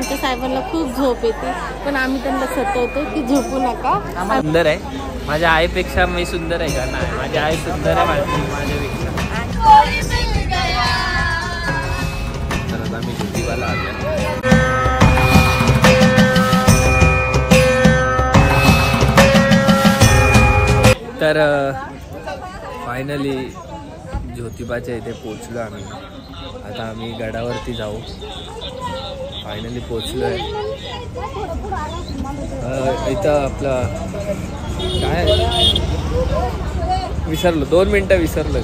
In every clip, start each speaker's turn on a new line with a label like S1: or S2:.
S1: आमच्या साहेबांना खूप झोप येते, पण आम्ही त्यांना सतवतो की झोपू नका.
S2: सुंदर आहे, माझ्या आईपेक्षा मी सुंदर आहे का? नाही, माझी आई सुंदर आहे माझ्यापेक्षा. तर आता मी ज्योतिबाला आलो. तर फायनली ज्योतिबाच्या इथे पोचलो आम्ही. आता आम्ही गडावरती जाऊ. फायनली पोचलो आहे. इथं आपलं काय विसरलो, 2 मिनटं विसरलो आहे.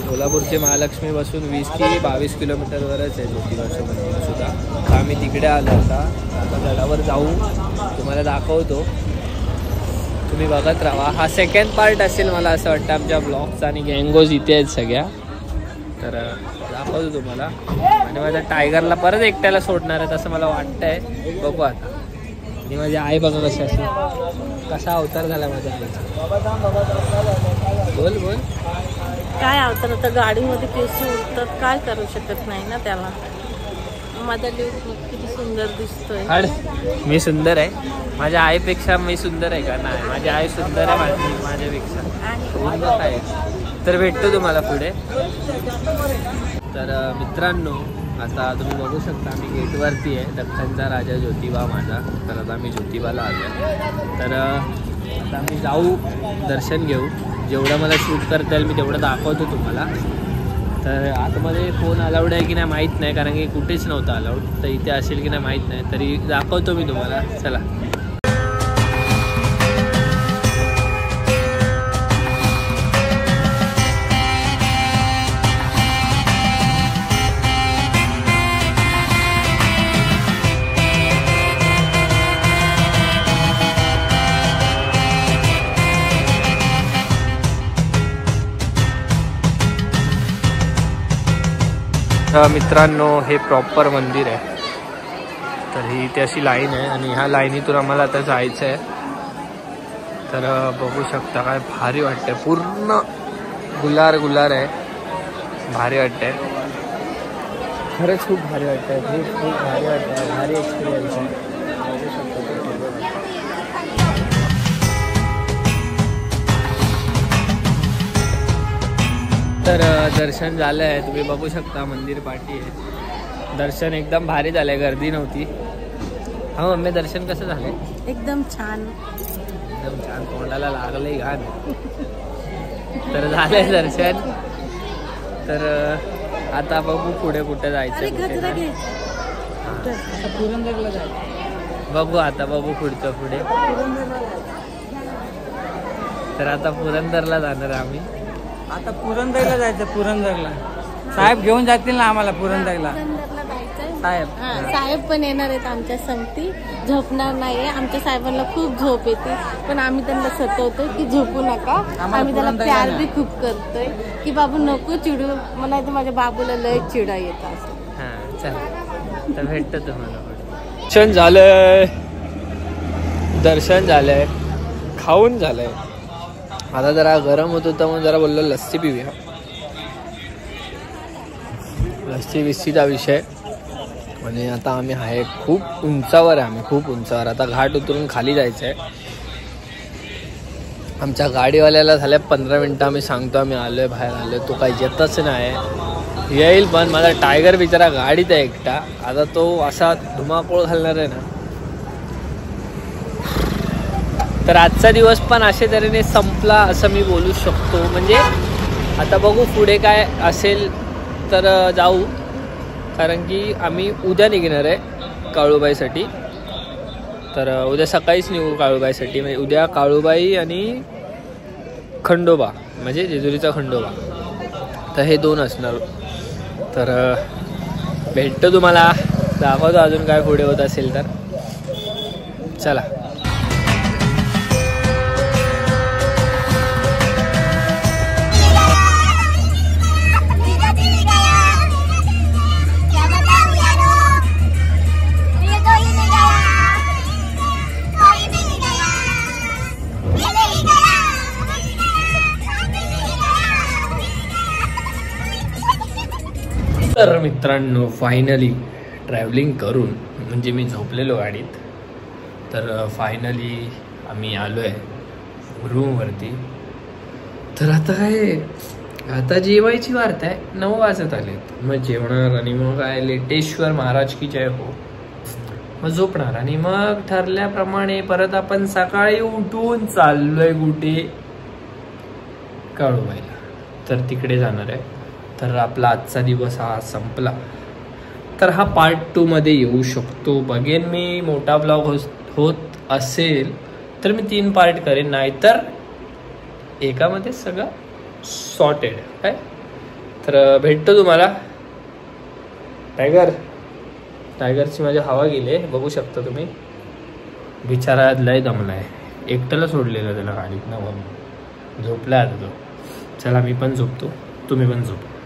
S2: कोल्हापूरचे महालक्ष्मी पासून 20 की 22 किलोमीटरवरच आहे ज्योतिबाचं मंदिर सुद्धा. तर आम्ही तिकडे आलो. आता गडावर जाऊ, तुम्हाला दाखवतो, तुम्ही बघत राहा. हा सेकंड पार्ट असेल मला असं वाटतं आमच्या ब्लॉगचा. आणि गँगोज इथे आहेत सगळ्या, तर दाखवतो तुम्हाला. आणि माझ्या टायगरला परत एकट्याला सोडणार आहेत असं मला वाटतंय. बघू आता. आणि माझी आई बघा कशी असेल, कसा अवतार झाला माझ्या आईचा. बोल बोल
S1: काय अवतार. आता गाडीमध्ये केस उडतात, काय करू शकत नाही ना त्याला. माझा देव किती सुंदर दिसतोय.
S2: मी सुंदर आहे, माझ्या आईपेक्षा मी सुंदर आहे का? नाही, माझी आई सुंदर आहे माझ्यापेक्षा. काय तर भेटतो तुम्हाला पुढे. तर मित्रांनो, आता तुम्ही बघू शकता आम्ही गेटवरती आहे. दख्खनचा राजा ज्योतिबा माझा. तर आता आम्ही ज्योतिबाला आलो. तर आता आम्ही जाऊ, दर्शन घेऊ. जेवढं मला शूट करता येईल मी तेवढं दाखवतो तुम्हाला. तर आतमध्ये फोन अलाउड आहे की नाही माहीत नाही, कारण की कुठेच नव्हतं अलाउड. तर इथे असेल की नाही माहीत नाही, तरी दाखवतो मी तुम्हाला. चला. मित्रांनो, हे प्रॉपर मंदिर आहे. तर ही इथे अशी लाईन आहे आणि ह्या लाईनीतून आम्हाला आता जायचं आहे. तर बघू शकता, काय भारी वाटतंय. पूर्ण गुलार आहे. भारी वाटतंय, खरंच खूप भारी वाटतंय. खूप भारी वाटतंय. भारी एक्सपिरियन्स आहे. बघू शकता. तर दर्शन झालं आहे, तुम्ही बघू शकता. मंदिर पाठी आहे. दर्शन एकदम भारी झालंय, गर्दी नव्हती. हा मम्मी, दर्शन कसं झालंय?
S1: एकदम छान,
S2: एकदम छान. तोंडाला लागलंय घाण. तर झालंय दर्शन. तर आता बघू पुढे कुठे जायचं.
S1: पुरंदरला जायचं.
S2: बघू आता, बघू पुढचं पुढे. तर आता पुरंदरला जाणार आम्ही.
S3: आता पुरंदरला जायचं. पुरंदरला साहेब घेऊन जातील ना आम्हाला पुरंदरला.
S1: साहेब पण येणार आहेत आमच्या संगती. झोपणार नाहीये. आमच्या साहेबांना खूप झोप येते, पण आम्ही त्यांना सतवतो की झोपू नका. आम्ही त्याला प्यार बी खूप करतोय की बाबू नको चिडू. मला तर माझ्या बाबूला लय चिडा येत असं.
S2: हा चला, तर भेटतो तुम्हाला. दर्शन झालंय, दर्शन झालंय, खाऊन झालंय. आता जरा गरम होत होतं म्हणून जरा बोललो लस्सी पिऊया. लस्सी बिस्सीचा विषय. आणि आता आम्ही आहे खूप उंचावर आहे. आम्ही खूप उंचावर. आता घाट उतरून खाली जायचं आहे. आमच्या गाडीवाल्याला झाल्या 15 मिनटं आम्ही सांगतो आम्ही आलोय, बाहेर आलोय. तो काही येतच नाही. येईल पण माझा टायगर बिचारा गाडीत आहे एकटा. आता तो असा धुमाकूळ घालणार आहे ना. तर आजचा दिवस पण अशा तऱ्हेने संपला असं मी बोलू शकतो. म्हणजे आता बघू पुढे काय असेल तर जाऊ. कारण की आम्ही उद्या निघणार आहे काळूबाईसाठी. तर उद्या सकाळीच निघू काळूबाईसाठी. म्हणजे उद्या काळूबाई आणि खंडोबा, म्हणजे जेजुरीचा खंडोबा. तर हे 2 असणार. तर भेटतो तुम्हाला, दाखवतो अजून काय पुढे होत असेल तर. चला. तर मित्रांनो, फायनली ट्रॅव्हलिंग करून म्हणजे मी झोपलेलो गाडीत, तर फायनली आम्ही आलो आहे रूमवरती. तर आता काय, आता जेवायची वार्ता आहे. 9 वाजत आलेत. मग जेवणार आणि मग काय लेटेश्वर महाराज की जय हो, मग झोपणार आणि मग ठरल्याप्रमाणे परत आपण सकाळी उठून चाललोय कुठे, काळूबाईला. तर तिकडे जाणार आहे. तर आपला आजचा दिवस हा संपला. तर हा पार्ट 2 मध्ये येऊ शकतो. बघेन मी, मोठा ब्लॉग होत असेल तर मी 3 पार्ट करेन, नाहीतर एकामध्ये सगळं सॉर्टेड काय. तर भेटतो तुम्हाला. टायगरची माझी हवा गेली, बघू शकता तुम्ही. बिचारा लय दमलाय, एकट्याला सोडलेलं त्याला गाडीत ना, झोपलाय आता तो. चला मी पण झोपतो, तुम्ही पण झोपा.